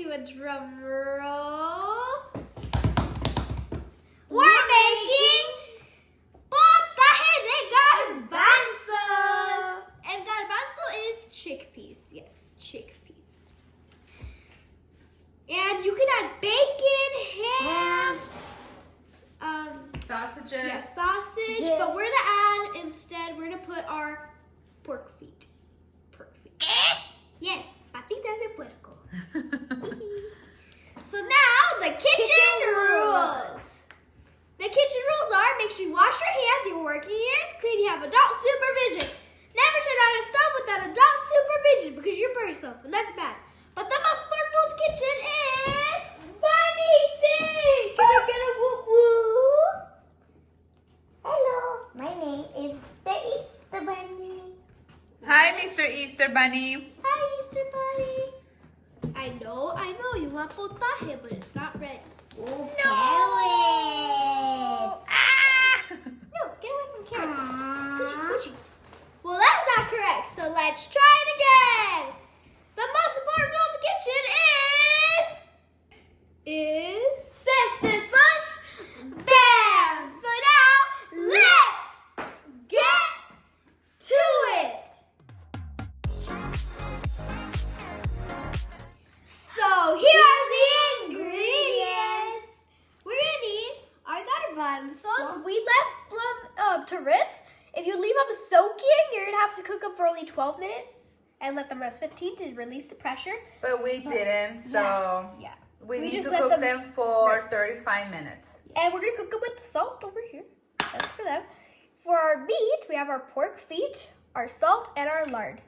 do a drum roll. We're making potaje de garbanzo. And garbanzo is chickpeas. Yes, chickpeas. And you can add bacon, ham, sausages. yeah, sausage. Yeah. But we're gonna add instead. We're gonna put our pork feet. Pork feet. Yes, patitas de puerco. So now the kitchen rules. The kitchen rules are: make sure you wash your hands. You're working here. It's clean. You have adult supervision. Never turn on a stove without adult supervision because you're burning yourself, and that's bad. But the most important rule of the kitchen is bunny thing. Can I get a whoop whoop? Hello, my name is the Easter Bunny. Hi, Mr. Easter Bunny. Hi, Easter Bunny. I know, you want potaje, but it's not ready. Oh, carrots. No, get away from carrots. Squishy, squishy. Well, that's not correct, so let's try it again. The most important rule of the kitchen is set the push, bam. So now, let's get to it. So here are the ingredients. We're gonna need our garbanzos. We left them to rinse. If you leave them soaking, you're gonna have to cook them for only 12 minutes and let them rest 15 to release the pressure. But we didn't, so Yeah. we need just to let cook them for rinse. 35 minutes. And we're gonna cook them with the salt over here. That's for them. For our meat, we have our pork feet, our salt, and our lard.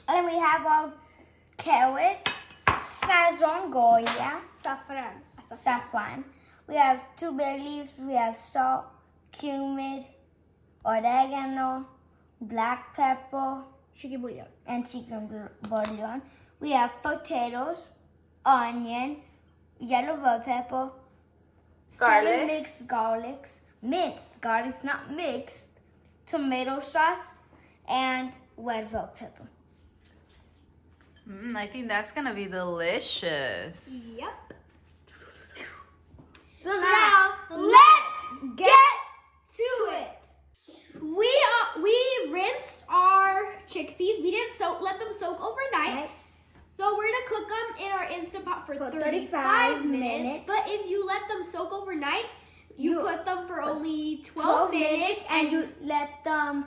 And we have our carrot, sazon, goya, saffron. We have 2 bay leaves. We have salt, cumin, oregano, black pepper, Chicken bullion. and chicken bullion. We have potatoes, onion, yellow bell pepper, Garlic. 7 mixed garlics, minced garlics, not mixed, tomato sauce, and red bell pepper. I think that's gonna be delicious. Yep. So So now, let's get to it. We rinsed our chickpeas. We didn't let them soak overnight. Right. So we're gonna cook them in our Instant Pot for 35 35 minutes. minutes. But if you let them soak overnight, you put them for only 12 minutes minutes and you let them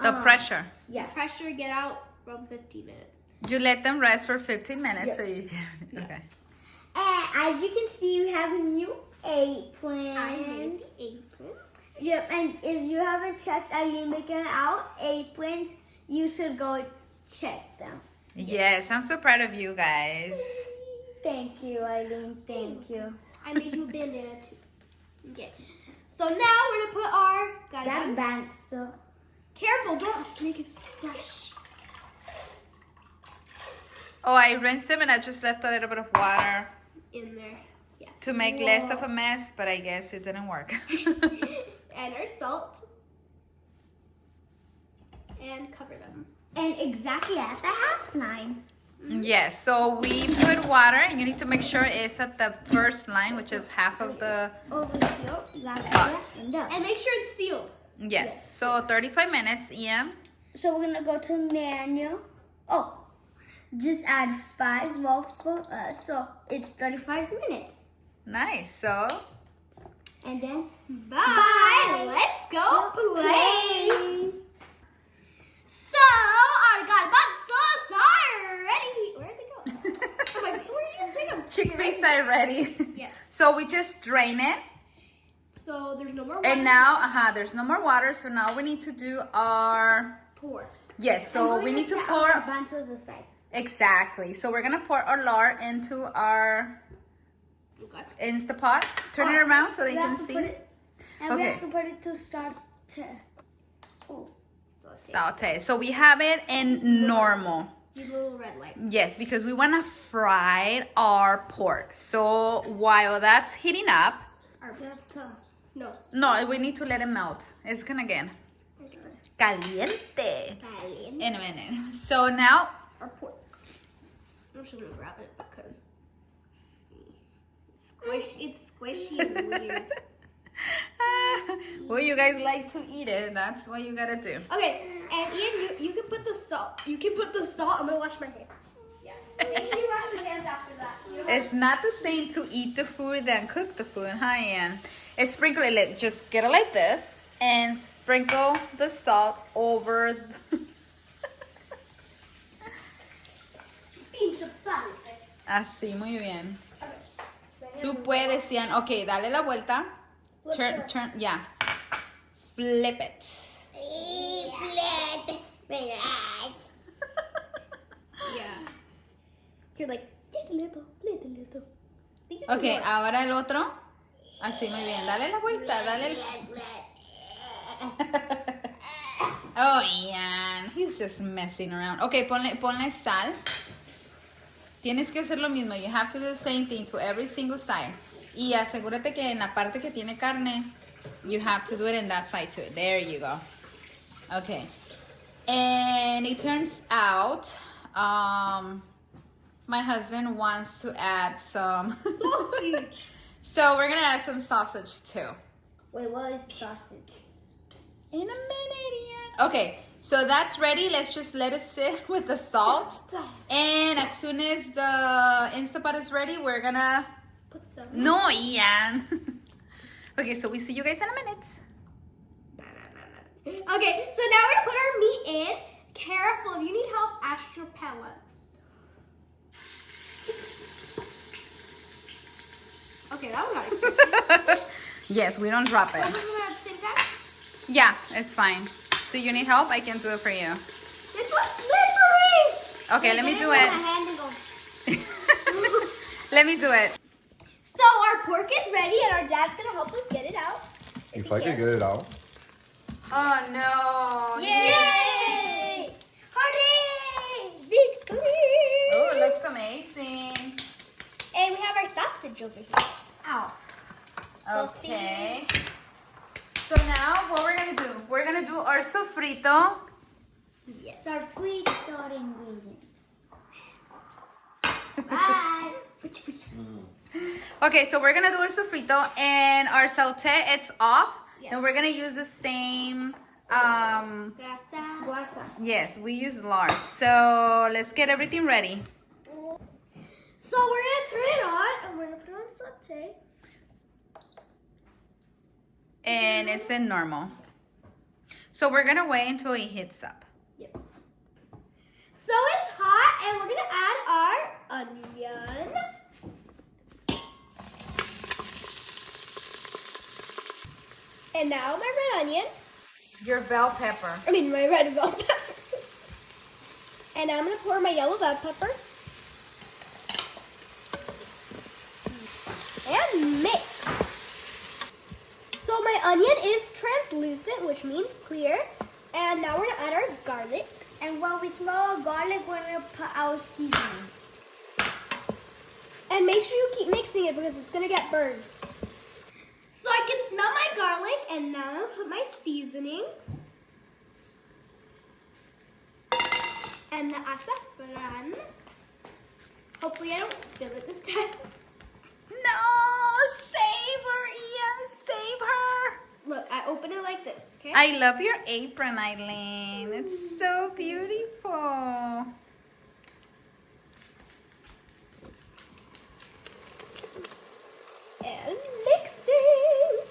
The pressure. yeah. pressure get out from 15 minutes. You let them rest for 15 minutes, Yeah. so you can. Okay. And as you can see, we have a new apron. I made the apron. Yep, and if you haven't checked Aileen making out aprons, you should go check them. Yes, I'm so proud of you guys. Thank you, Aileen. Thank you. I made you a bandana too. Okay. So now we're gonna put our garbanzos. Garbanzo. Careful, don't make it splash. Oh, I rinsed them and I just left a little bit of water In there. Yeah. to make less of a mess, but I guess it didn't work. And our salt. And cover them. And exactly at the half line. Yes, so we put water and you need to make sure it's at the first line, which is half of the... Over here, you gotta press and up. And make sure it's sealed. Yes, so 35 minutes, yeah. So we're gonna go to menu. Oh, just add 5 more for us. So it's 35 minutes. Nice, so... And then Bye. Let's go play. So our garbanzos are ready. Where'd they go? Oh my, where did you take them? Chickpeas are ready. Yes. So we just drain it. So there's no more water. And now, there's no more water. So now we need to do our... Pour. Yes, so we need to pour... garbanzos aside. Exactly. So we're going to pour our lard into our Okay. Instapot. Turn it around so they We can have to see. put it, and we Okay. have to put it to start to. Oh, Saute. So we have it in normal. The little red light. Yes, because we want to fry our pork. So while that's heating up, We have to. No. no, we need to let it melt. It's gonna get caliente Aileen. in a minute. So now Our pork. I'm just gonna grab it because it's squishy and weird. Well, you guys like to eat it. That's what you gotta do. Okay, and Ian, you can put the salt. You can put the salt. I'm gonna wash my hands. Yeah. Make sure you wash your hands after that. It's not the same to eat the food than cook the food, huh, Ian? Sprinkle it. Just get it like this and sprinkle the salt over. Pinch of salt. Así, muy bien. Tú puedes, Ian. Okay, dale la vuelta. Turn, yeah. Flip it. Yeah. You're like, just a little. Okay, ahora el otro. Así, muy bien. Dale la vuelta, dale. Oh, Ian. He's just messing around. Okay, ponle sal. Tienes que hacer lo mismo. You have to do the same thing to every single side. Y asegúrate que en la parte que tiene carne, you have to do it in that side too. There you go. Okay. And it turns out, my husband wants to add some Sausage. So we're gonna add some sausage too. Wait, what is sausage? In a minute, Ian. Okay, so that's ready. Let's just let it sit with the salt. And as soon as the Instapot is ready, we're gonna... No, Ian. Okay, so we see you guys in a minute. Okay, so now we're gonna put our meat in. Careful, if you need help, ask your parents. Okay, that was not expected. Yes, we don't drop it. Am I gonna have to same time? Yeah, it's fine. Do you need help? I can do it for you. This was slippery! Okay, let me do it. Let me do it. So our pork is ready and our dad's gonna help us get it out. If I can get it out. Oh no. Yay! Hooray! Victory! Oh, it looks amazing. And we have our sausage over here. Ow. Okay. So now what we're gonna do? We're gonna do our sofrito. Yes. Sofrito ingredients. Bye. Okay, so we're gonna do our sofrito and our saute. It's off. Yeah. And we're gonna use the same. Grasa. Yes, we use lard. So let's get everything ready. So we're gonna turn it on and we're gonna put it on saute. And it's in normal. So we're gonna wait until it heats up. Yep. So it's hot and we're gonna add our onion. And now my red onion. Your bell pepper. My red bell pepper. And now I'm gonna pour my yellow bell pepper. And mix. So my onion is translucent, which means clear. And now we're gonna add our garlic. And when we smell garlic, we're gonna put our seasonings. And make sure you keep mixing it because it's gonna get burned. So I can smell my garlic, and now I'm gonna put my seasonings. And the azafran. Hopefully I don't spill it this time. No, save her, Ian, save her. Look, I open it like this, okay? I love your apron, Aileen. It's so beautiful. And mixing.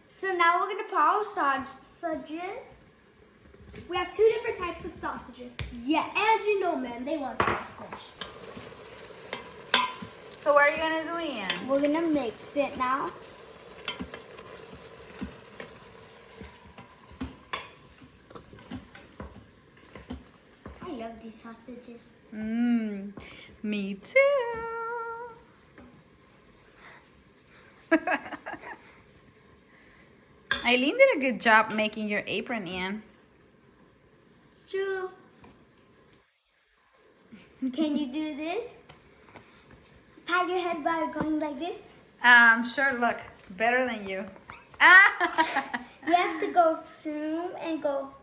So now we're gonna put our sausages. We have two different types of sausages. Yes. And you know, men, they want sausage. So what are you gonna do, Ian? We're gonna mix it now. I love these sausages. Me too. Aileen did a good job making your apron, Ian. It's true. Can you do this? Pat your head by going like this. Sure, look, better than you. You have to go through and go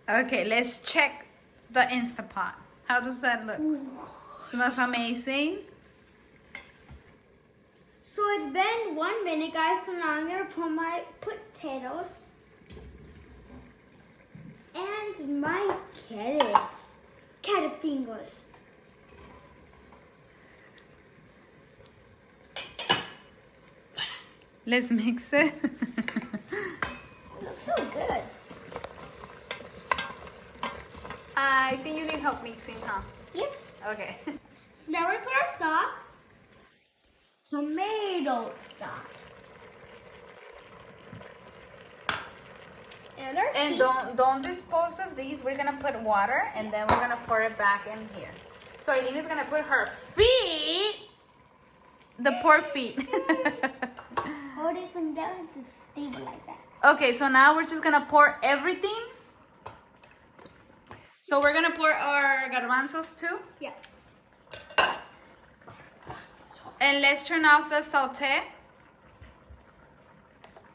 Okay, let's check the Instapot. How does that look? Smells amazing. So it's been 1 minute, guys. So now I'm gonna put my potatoes and my carrots. Carrot fingers. Let's mix it. It looks so good. I think you need help mixing, huh? Yep. Okay. So now we're gonna put our sauce. Tomato sauce. And our And feet. don't dispose of these. We're gonna put water and then we're gonna pour it back in here. So Aileen is gonna put her feet, the pork feet. Hold it from down to stable like that. Okay, so now we're just gonna pour everything. So we're gonna pour our garbanzos too. Yeah. And let's turn off the saute.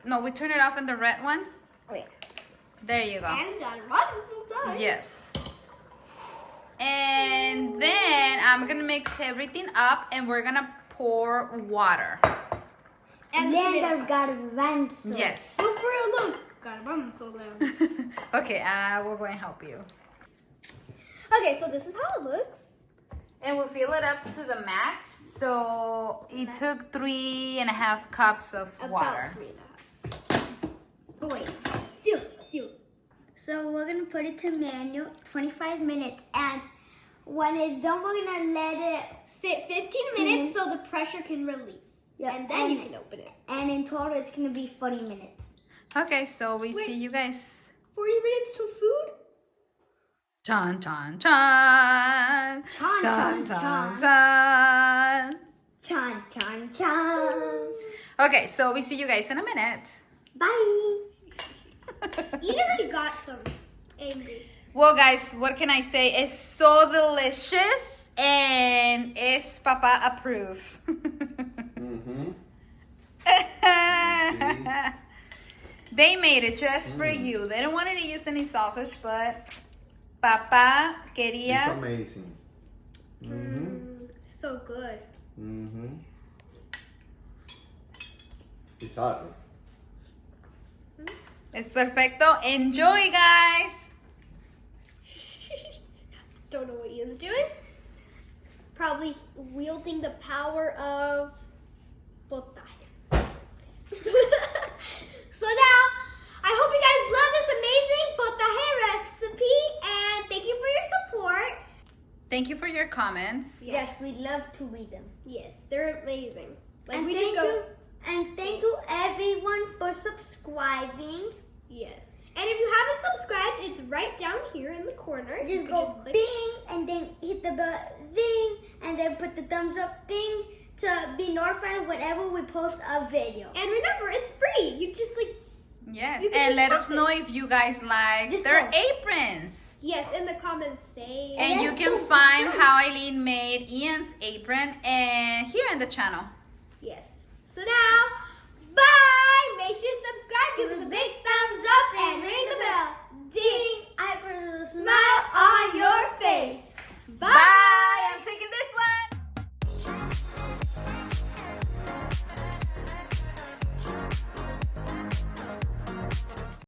No, we turn it off in the red one. Wait. There you go. And done. Robinson done. Yes. And then I'm gonna mix everything up and we're gonna pour water. And then the there's garbanzo. Yes. Look for a look. Garbanzo down. Okay, I will go and help you. Okay, so this is how it looks. And we'll fill it up to the max. So it took 3.5 cups of water. About 3.5. Oh wait. Seal. So we're gonna put it to manual 25 minutes, and when it's done, we're gonna let it Sit 15 minutes so the pressure can release. Yeah, And then you can open it. And in total, it's gonna be 40 minutes. Okay, so we Wait. see you guys. 40 minutes till food? Chan, chan, chan. Chan, Dun, chan, dun, chan. dun. Chan, chan, chan. Okay, so we see you guys in a minute. Bye. You already got some. Angry. Well, guys, what can I say? It's so delicious and it's Papa approved. Mm-hmm. They made it just for you. They don't want to use any sausage, but Papa It's quería. amazing. Mm-hmm. So good. Mm-hmm. It's hot. It's perfecto. Enjoy, guys. Don't know what Ian's doing. Probably wielding the power of potaje. So now, I hope you guys love this amazing potaje recipe, and thank you for your support. Thank you for your comments. Yeah. Yes, we love to read them. Yes, they're amazing. Like And we thank just go. you, and thank you everyone for subscribing. Yes. And if you haven't subscribed, it's right down here in the corner. You Just can go click. bing, and then hit the bell thing, and then put the thumbs up thing to be notified whenever we post a video. And remember, it's free. You just like, Yes, You can and just let us tap know if you guys like Just their go. aprons. yes, in the comments say. And you can find how Aileen made Ian's apron and here in the channel.